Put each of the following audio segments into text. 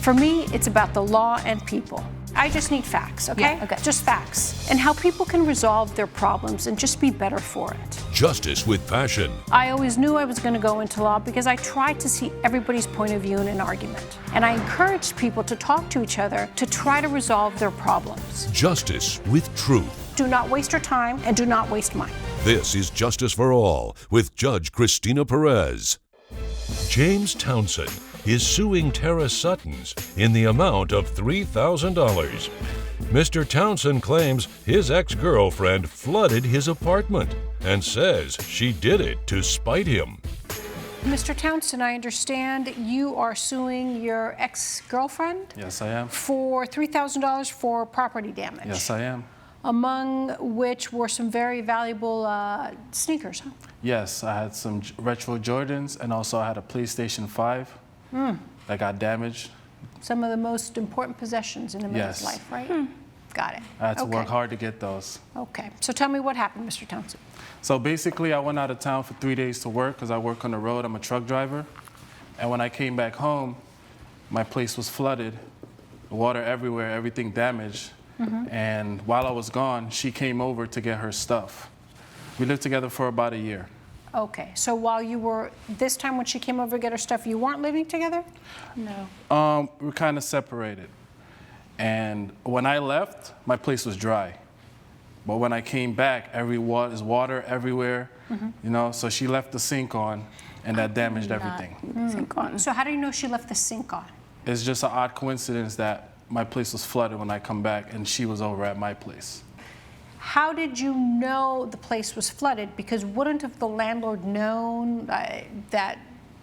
For me, it's about the law and people. I just need facts, okay? Yeah, okay. Just facts. And how people can resolve their problems and just be better for it. Justice with passion. I always knew I was going to go into law because I tried to see everybody's point of view in an argument. And I encouraged people to talk to each other to try to resolve their problems. Justice with truth. Do not waste your time and do not waste mine. This is Justice for All with Judge Cristina Perez. James Townson is suing Tara Suttons in the amount of $3,000. Mr. Townson claims his ex-girlfriend flooded his apartment and says she did it to spite him. Mr. Townson, I understand you are suing your ex-girlfriend? Yes, I am. For $3,000 for property damage? Yes, I am. Among which were some very valuable sneakers, huh? Yes, I had some retro Jordans, and also I had a PlayStation 5 that got damaged. Some of the most important possessions in a man's life, right? Got it. I had to work hard to get those. Okay, so tell me what happened, Mr. Townson. So basically, I went out of town for 3 days to work because I work on the road. I'm a truck driver. And when I came back home, my place was flooded, water everywhere, everything damaged. And while I was gone, she came over to get her stuff. We lived together for about a year. Okay, so while you were, this time when she came over to get her stuff, you weren't living together? No. We were kind of separated. And when I left, my place was dry. But when I came back, there's water everywhere, you know, so she left the sink on, and that damaged everything. Sink on. So how do you know she left the sink on? It's just an odd coincidence that my place was flooded when I come back, and she was over at my place. How did you know the place was flooded? Because wouldn't have the landlord known that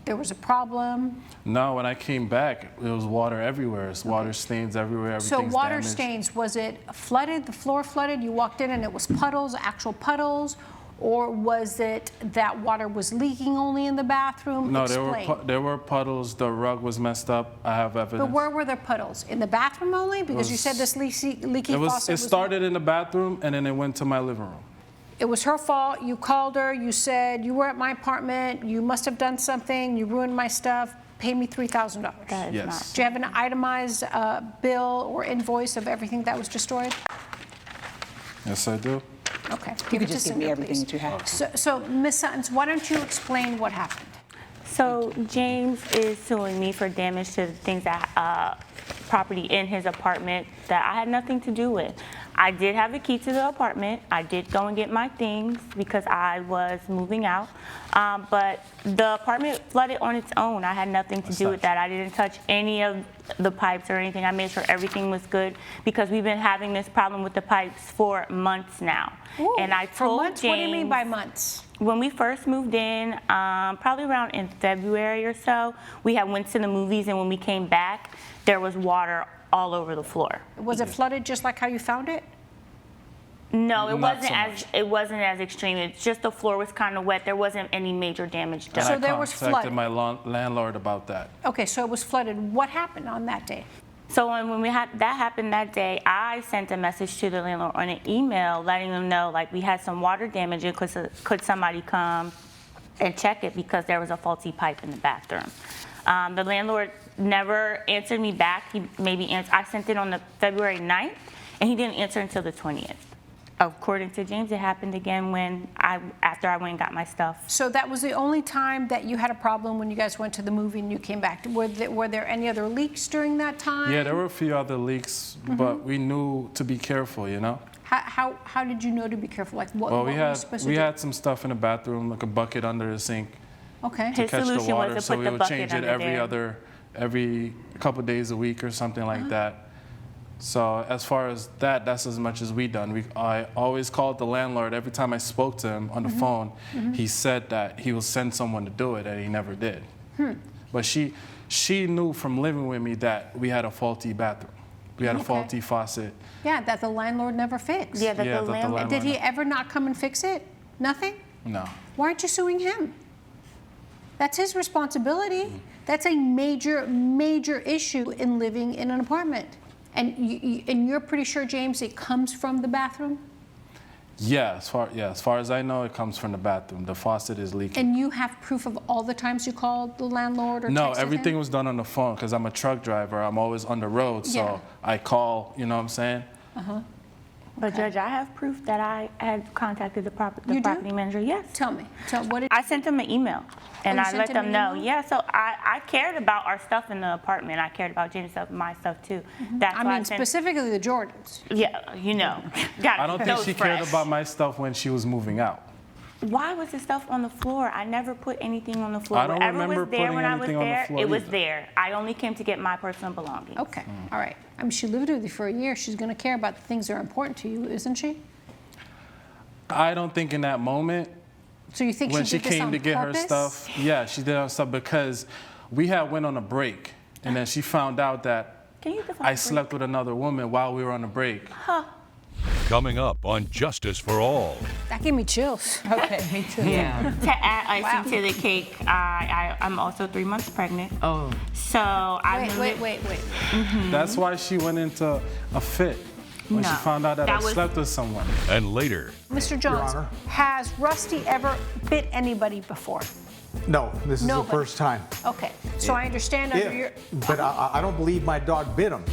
there was a problem? No, when I came back, there was water everywhere. It's water stains everywhere, So everything's water damaged. stains, was it flooded, the floor flooded, you walked in and it was puddles, actual puddles? Or was it that water was leaking only in the bathroom? No, Explain. there were puddles. The rug was messed up. I have evidence. But where were there puddles? In the bathroom only? Because you said this leaky faucet It started in the bathroom, and then it went to my living room. It was her fault. You called her. You said, you were at my apartment. You must have done something. You ruined my stuff. Pay me $3,000. That is Yes. not. Do you have an itemized bill or invoice of everything that was destroyed? Yes, I do. Okay. You it could to just give me Cynthia, everything please. that you have. So Ms. Sutton, why don't you explain what happened? So James is suing me for damage to the things that property in his apartment that I had nothing to do with. I did have the key to the apartment. I did go and get my things because I was moving out. But the apartment flooded on its own. I had nothing to do with that. I didn't touch any of the pipes or anything. I made sure everything was good because we've been having this problem with the pipes for months now. Ooh, and I for told months? James, What do you mean by months? when we first moved in, probably around in February or so, we had went to the movies, and when we came back, there was water all over the floor. Was it flooded just like how you found it? No, it Not wasn't so as much. it wasn't as extreme. It's just the floor was kind of wet. There wasn't any major damage done. And So I there was contacted flooding. my landlord about that. Okay, so it was flooded. What happened on that day? So when we had that happened that day, I sent a message to the landlord on an email letting them know like we had some water damage and could somebody come and check it because there was a faulty pipe in the bathroom. The landlord never answered me back. He maybe answered. I sent it on the February 9th, and he didn't answer until the 20th. According to James, it happened again after I went and got my stuff. So that was the only time that you had a problem when you guys went to the movie and you came back. Were there any other leaks during that time? Yeah, there were a few other leaks, but we knew to be careful, you know? How did you know to be careful? Like what, Well, what were you supposed to we do? had some stuff in the bathroom, like a bucket under the sink Okay. His to catch the solution was water. to So put we the would bucket change it under every couple days a week or something like that. So as far as that, that's as much as we done. I always called the landlord. Every time I spoke to him on the phone, he said that he will send someone to do it, and he never did. But she knew from living with me that we had a faulty bathroom. We had a faulty faucet. Yeah, that the landlord never fixed. Yeah, that Yeah, the that the landlord. Did he ever not come and fix it? Nothing? No. Why aren't you suing him? That's his responsibility. That's a major, major issue in living in an apartment. And you're pretty sure, James, it comes from the bathroom? Yeah, as far as I know, it comes from the bathroom. The faucet is leaking. And you have proof of all the times you called the landlord or No, texted everything him? was done on the phone because I'm a truck driver. I'm always on the road, so Yeah. I call, you know what I'm saying? But Judge, I have proof that I had contacted the You do? property manager. Yes. Tell me. What did I sent them an email, and you I sent let him them an know. email? Yeah, so I cared about our stuff in the apartment. I cared about James' stuff, my stuff too. That's I why mean, sent, specifically the Jordans. yeah, you know. Gotta I don't keep think those she cared fresh. about my stuff when she was moving out. Why was the stuff on the floor? I never put anything on the floor. I don't Whatever remember was there putting when I was anything on the there, floor it was either. there. I only came to get my personal belongings. Okay, all right. I mean, she lived with you for a year. She's going to care about the things that are important to you, isn't she? I don't think in that moment, So you think when she she did this came on to get purpose? her stuff, yeah, she did her stuff because we had went on a break, and then she found out that Can you define I break? slept with another woman while we were on a break. Coming up on Justice for All. That gave me chills. Okay, me too. Yeah. To add icing to the cake, I'm also 3 months pregnant. Oh. So I Wait. That's why she went into a fit when she No, found out that I that was- slept with someone. And later, Mr. Jones, Honor. has Rusty ever bit anybody before? No, this is the Nobody. first time. Okay, so I understand under your... But I don't believe my dog bit him.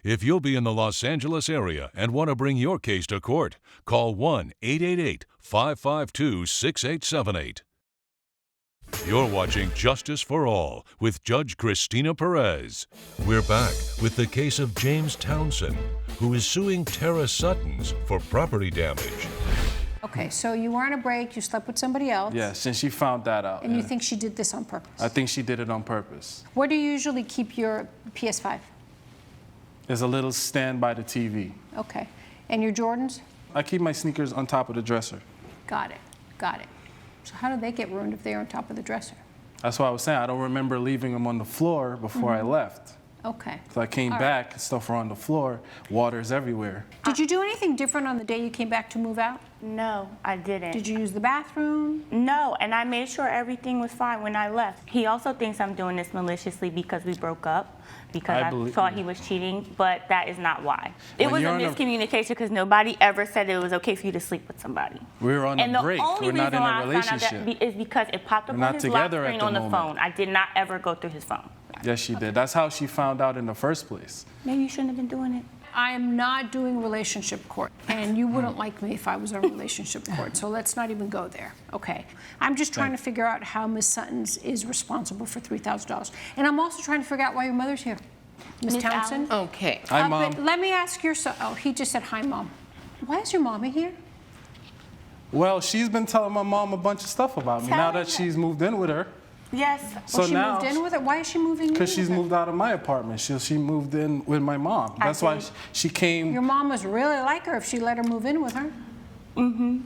if you'll be in the Los Angeles area and want to bring your case to court, call 1-888-552-6878. You're watching Justice for All with Judge Cristina Perez. We're back with the case of James Townson, who is suing Tara Suttons for property damage. Okay, so you were on a break, you slept with somebody else. Yeah, since she found that out. And you yeah. think she did this on purpose? I think she did it on purpose. Where do you usually keep your PS5? There's a little stand by the TV. Okay. And your Jordans? I keep my sneakers on top of the dresser. Got it. So how did they get ruined if they're on top of the dresser? That's why I was saying I don't remember leaving them on the floor before I left. Okay. So I came All back, stuff were on the floor, water's everywhere. Did you do anything different on the day you came back to move out? No, I didn't. Did you use the bathroom? No, and I made sure everything was fine when I left. He also thinks I'm doing this maliciously because we broke up, because I I believe- thought he was cheating, but that is not why. It When was a you're on a- miscommunication because nobody ever said it was okay for you to sleep with somebody. We were on And a the break. only We're not reason in why a I found out relationship. that is because it popped up We're on not his lock together at screen the on the moment. phone. I did not ever go through his phone. Yes, she did. That's how she found out in the first place. Maybe you shouldn't have been doing it. I am not doing relationship court, and you wouldn't like me if I was on relationship court, so let's not even go there, okay? I'm just trying to figure out how Ms. Sutton's is responsible for $3,000. And I'm also trying to figure out why your mother's here. Ms. Miss Townson? Okay. Hi, Mom. But let me ask your son, oh, he just said hi, Mom. Why is your mommy here? Well, she's been telling my mom a bunch of stuff about me now that she's moved in with her. Yes. So she now, moved in with her? Why is she moving in because with she's her? moved out of my apartment, she moved in with my mom. That's why see. she came. Your mom must really like her if she let her move in with her.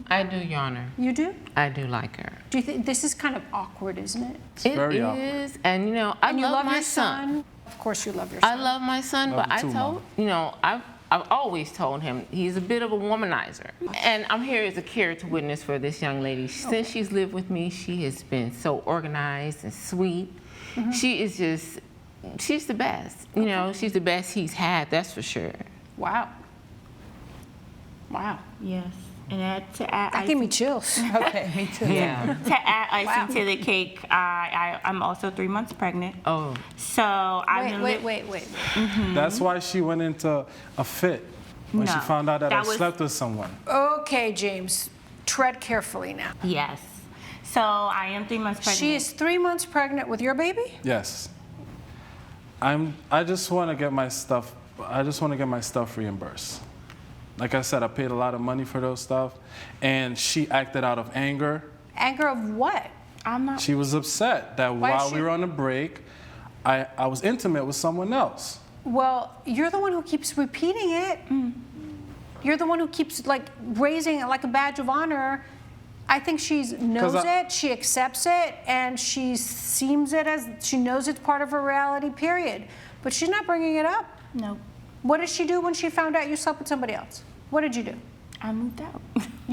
I do, Your Honor. You do? I do like her. Do you think this is kind of awkward, isn't it? It very awkward. is, and you know, I And you love my your son. Of course, you love your I son. love my son, Love but you I too, told, Mom. you know, I've always told him he's a bit of a womanizer. And I'm here as a character witness for this young lady. Since she's lived with me, she has been so organized and sweet. She is just, she's the best. You know, she's the best he's had, that's for sure. Wow. Wow. Yes. And to add That gave me chills. Okay, me too. Yeah. To add icing to the cake, I'm also 3 months pregnant. Oh. So I've been Wait. That's why she went into a fit when she No, found out that I that was- slept with someone. Okay, James, tread carefully now. Yes. So I am 3 months pregnant. She is 3 months pregnant with your baby? Yes. I just want to get my stuff. I just want to get my stuff reimbursed. Like I said, I paid a lot of money for those stuff, and she acted out of anger. Anger of what? I'm not. She was upset that Why while she- we were on a break, I was intimate with someone else. Well, you're the one who keeps repeating it. You're the one who keeps like raising it like a badge of honor. I think she knows it, she accepts it, and she seems it as she knows it's part of her reality, period. But she's not bringing it up. No. What did she do when she found out you slept with somebody else? What did you do? I moved out.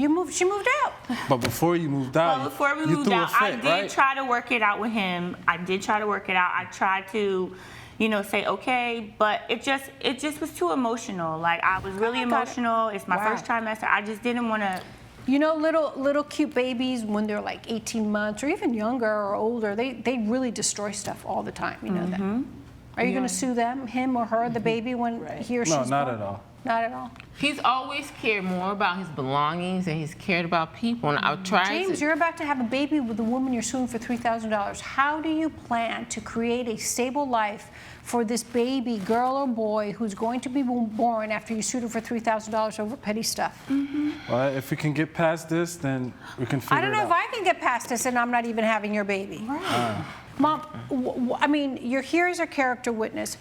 She moved out. But before you moved out, Well, before we you moved threw out, a fit, I did right? try to work it out with him. I tried to, say okay, but it just was too emotional. Like, I was really I got it. emotional. It's my Wow. first trimester. I just didn't want to. Little cute babies, when they're like 18 months or even younger or older, they really destroy stuff all the time. You know that. Are you going to sue them, him or her, the baby, when he or she's No, not born? at all. Not at all. He's always cared more about his belongings and he's cared about people. And I've tried James, to. you're about to have a baby with the woman you're suing for $3,000. How do you plan to create a stable life for this baby, girl or boy, who's going to be born after you sued her for $3,000 over petty stuff? Well, if we can get past this, then we can figure I don't know it if out. I can get past this and I'm not even having your baby. Mom, I mean, you're here as a character witness.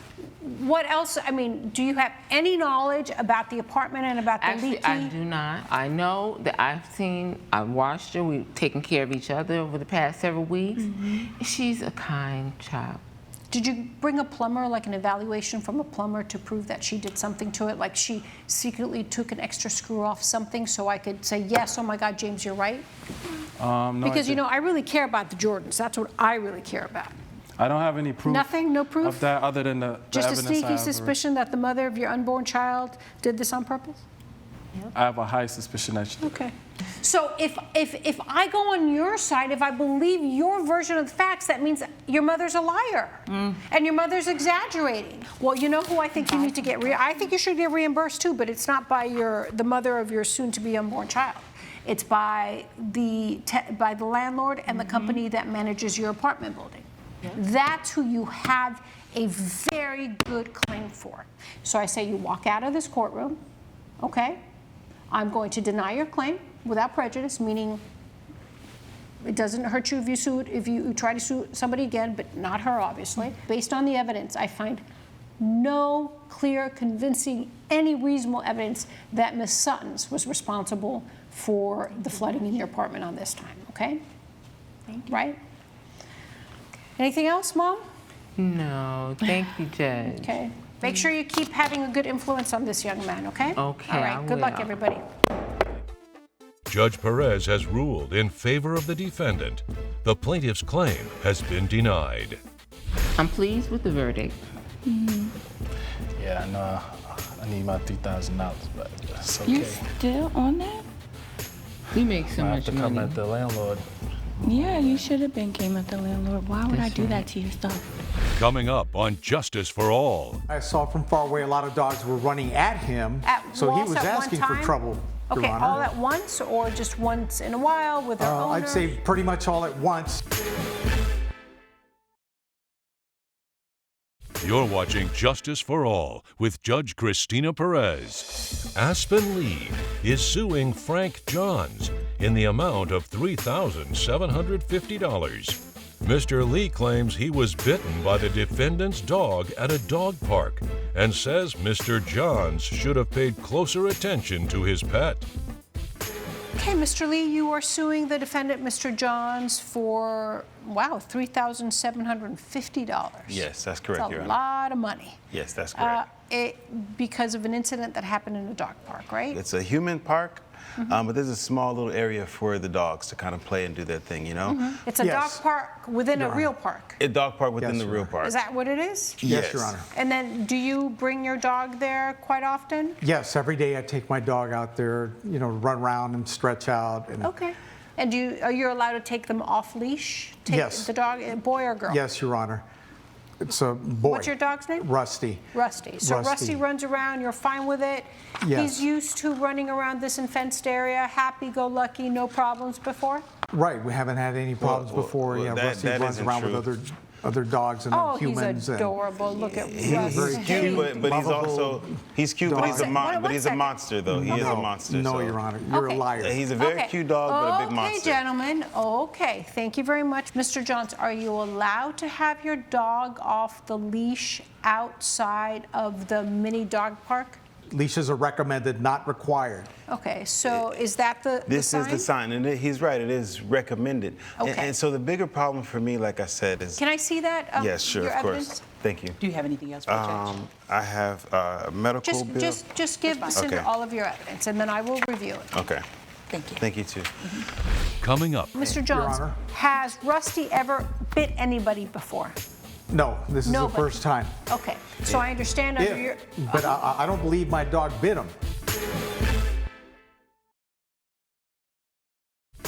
What else? I mean, do you have any knowledge about the apartment and about the Actually, leaky? I do not. I know that I've watched her. We've taken care of each other over the past several weeks. She's a kind child. Did you bring a plumber, like an evaluation from a plumber, to prove that she did something to it? Like she secretly took an extra screw off something so I could say, yes, oh my God, James, you're right? No, Because, I really care about the Jordans. That's what I really care about. I don't have any proof. Nothing? No proof? Of that other than the Just a evidence I sneaky have. suspicion that the mother of your unborn child did this on purpose? I have a high suspicion that she did. Okay. So if I go on your side, if I believe your version of the facts, that means your mother's a liar and your mother's exaggerating. Well, you know who I think you need to get? I think you should get reimbursed too, but it's not by the mother of your soon-to-be unborn child. It's by the landlord and the company that manages your apartment building. That's who you have a very good claim for. So I say you walk out of this courtroom, okay? I'm going to deny your claim without prejudice, meaning it doesn't hurt you if you try to sue somebody again, but not her, obviously. Based on the evidence, I find no clear, convincing, any reasonable evidence that Ms. Sutton's was responsible for the flooding in your apartment on this time, okay? Thank you. Right? Anything else, Mom? No, thank you, Judge. Okay. Make sure you keep having a good influence on this young man, okay? Okay, All right. I Good luck, will. everybody. Judge Perez has ruled in favor of the defendant. The plaintiff's claim has been denied. I'm pleased with the verdict. Yeah, I know. I need my $3,000, but it's okay. You still on that? We make so I have much to come money. at the landlord. Yeah, you should have been came at the landlord. Why would I do that to your stuff? Coming up on Justice for All. I saw from far away a lot of dogs were running at him, so he Waltz was at one asking for time? trouble, Your Okay, Honor. all at once or just once in a while with their owner? I'd say pretty much all at once. You're watching Justice for All with Judge Cristina Perez. Aspen Lee is suing Frank Johns in the amount of $3,750. Mr. Lee claims he was bitten by the defendant's dog at a dog park and says Mr. Johns should have paid closer attention to his pet. Okay, Mr. Lee, you are suing the defendant, Mr. Johns, for, wow, $3,750. Yes, that's correct, That's Your a Honor. lot of money. Yes, that's correct. Because of an incident that happened in a dog park, right? It's a human park, but there's a small little area for the dogs to kind of play and do their thing, you know? It's a Yes. dog park within a Your real Honor. park. A dog park within Yes, the Your real Honor. park. Is that what it is? Yes, Your Honor. And then do you bring your dog there quite often? Yes, every day I take my dog out there, run around and stretch out. And Okay. And are you allowed to take them off leash? Take Yes. the dog, boy or girl? Yes, Your Honor. It's a boy. What's your dog's name? Rusty. Rusty. So Rusty Rusty. runs around, you're fine with it? Yes. He's used to running around this fenced area, happy-go-lucky, no problems before? Right, we haven't had any problems before. well, Yeah, that- Rusty that runs isn't around true. with other dogs and Oh, humans. he's adorable. Look at He's Rusty. cute, but he's lovable also he's cute, but he's a dog. but he's a One monster though. He is a monster. No, so. Your Honor, you're Okay. a liar. He's a very cute dog, but a big monster. Okay, gentlemen. Okay, thank you very much. Mr. Johns, are you allowed to have your dog off the leash outside of the mini dog park? Leashes are recommended, not required. Okay, so is that the This sign? is the sign, and he's right. It is recommended. Okay. And so the bigger problem for me, like I said, is Can I see that? yes, sure, your of course. evidence? Thank you. Do you have anything else for the judge? I have a medical bill. Just give Cinder Okay. all of your evidence, and then I will review it. Okay. Thank you. Thank you, too. Coming up, Mr. Johns, Honor. has Rusty ever bit anybody before? No, this is Nobody. the first time. Okay, so I understand under your... But I don't believe my dog bit him.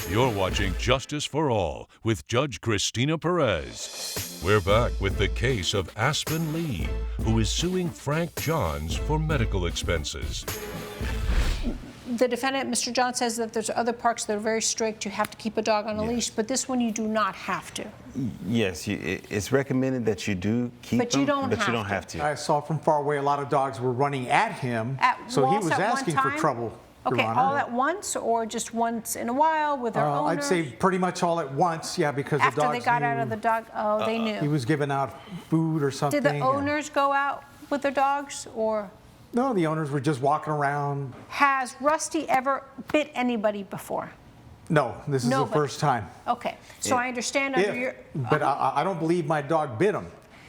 you're watching Justice for All with Judge Cristina Perez. We're back with the case of Aspen Lee, who is suing Frank Johns for medical expenses. The defendant, Mr. John, says that there's other parks that are very strict. You have to keep a dog on a leash, but this one you do not have to. Yes, it's recommended that you do keep But them, you don't but have you don't to. have to. I saw from far away a lot of dogs were running at him, so he walls was at one asking for time? trouble, Your Okay, Honor. all at once or just once in a while with their owners? I'd say pretty much all at once, yeah, because After the dogs they got out knew of the dog, oh, they he knew. was giving out food or something. Did the and- owners go out with their dogs or? No, the owners were just walking around. Has Rusty ever bit anybody before? No, this is the Nobody. first time. Okay, so I understand under your... But I don't believe my dog bit him.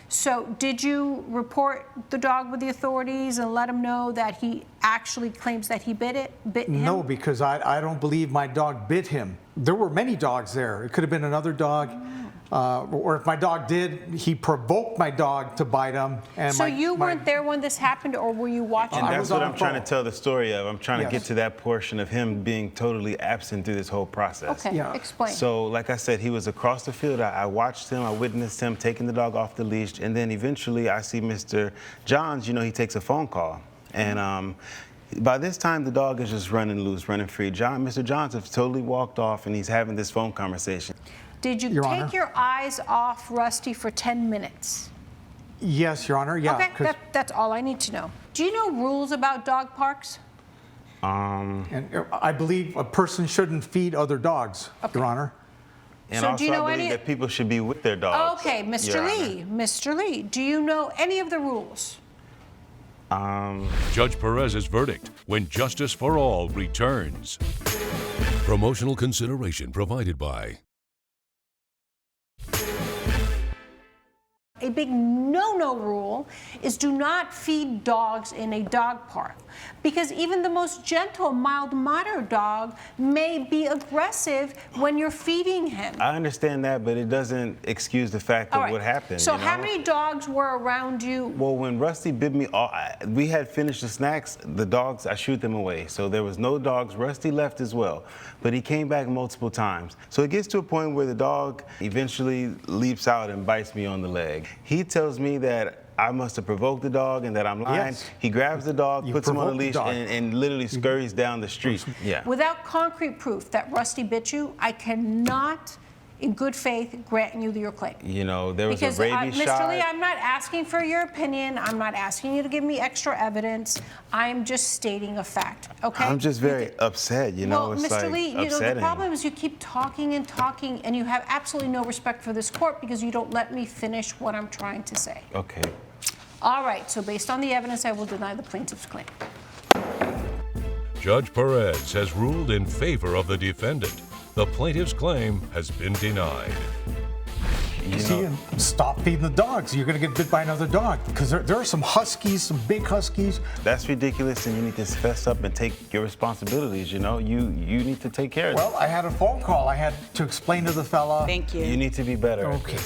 So did you report the dog with the authorities and let him know that he actually claims that he bit him? No, because I don't believe my dog bit him. There were many dogs there. It could have been another dog. Or if my dog did, he provoked my dog to bite him. And So my- you my- weren't there when this happened, or were you watching? And I that's was what on I'm the trying to phone. tell the story of. I'm trying to get Yes. to that portion of him being totally absent through this whole process. Okay, Yeah. explain. So, like I said, he was across the field. I watched him. I witnessed him taking the dog off the leash. And then eventually I see Mr. Johns, he takes a phone call. And by this time, the dog is just running loose, running free. Mr. Johns has totally walked off, and he's having this phone conversation. Did you Your take Honor. your eyes off Rusty for 10 minutes? Yes, Your Honor, yeah. Okay, 'cause- that's all I need to know. Do you know rules about dog parks? and I believe a person shouldn't feed other dogs, Your Honor. And So do also, you know I believe any- that people should be with their dogs. Okay, Mr. Lee, Mr. Lee, do you know any of the rules? Judge Perez's verdict when Justice for All returns. Promotional consideration provided by A big no-no rule is do not feed dogs in a dog park, because even the most gentle, mild-mannered dog may be aggressive when you're feeding him. I understand that, but it doesn't excuse the fact All of right. what happened. So you know? how many dogs were around you? Well, when Rusty bit me, we had finished the snacks. The dogs, I shoot them away. So there was no dogs. Rusty left as well, but he came back multiple times. So it gets to a point where the dog eventually leaps out and bites me on the leg. He tells me that I must have provoked the dog and that I'm lying. Yes. He grabs the dog, You puts him on a provoked the leash, dog. and literally scurries down the street. Yeah. Without concrete proof that Rusty bit you, I cannot, in good faith, grant you your claim. There was Because, a rabies Mr. shot. Lee, I'm not asking for your opinion. I'm not asking you to give me extra evidence. I'm just stating a fact, okay? I'm just very upset, Well, it's Mr. like Lee, the upsetting. problem is you keep talking and talking, and you have absolutely no respect for this court because you don't let me finish what I'm trying to say. Okay. All right, so based on the evidence, I will deny the plaintiff's claim. Judge Perez has ruled in favor of the defendant. The plaintiff's claim has been denied. See, and stop feeding the dogs. You're going to get bit by another dog, because there are some huskies, some big huskies. That's ridiculous, and you need to fess up and take your responsibilities. You need to take care of Well, I had a phone call. I had to explain to the fella. Thank you. You need to be better. Okay.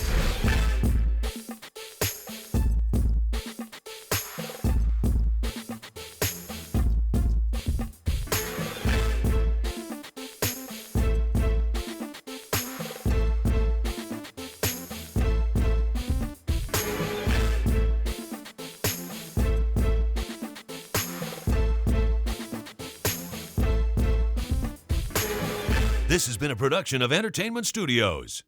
This has been a production of Entertainment Studios.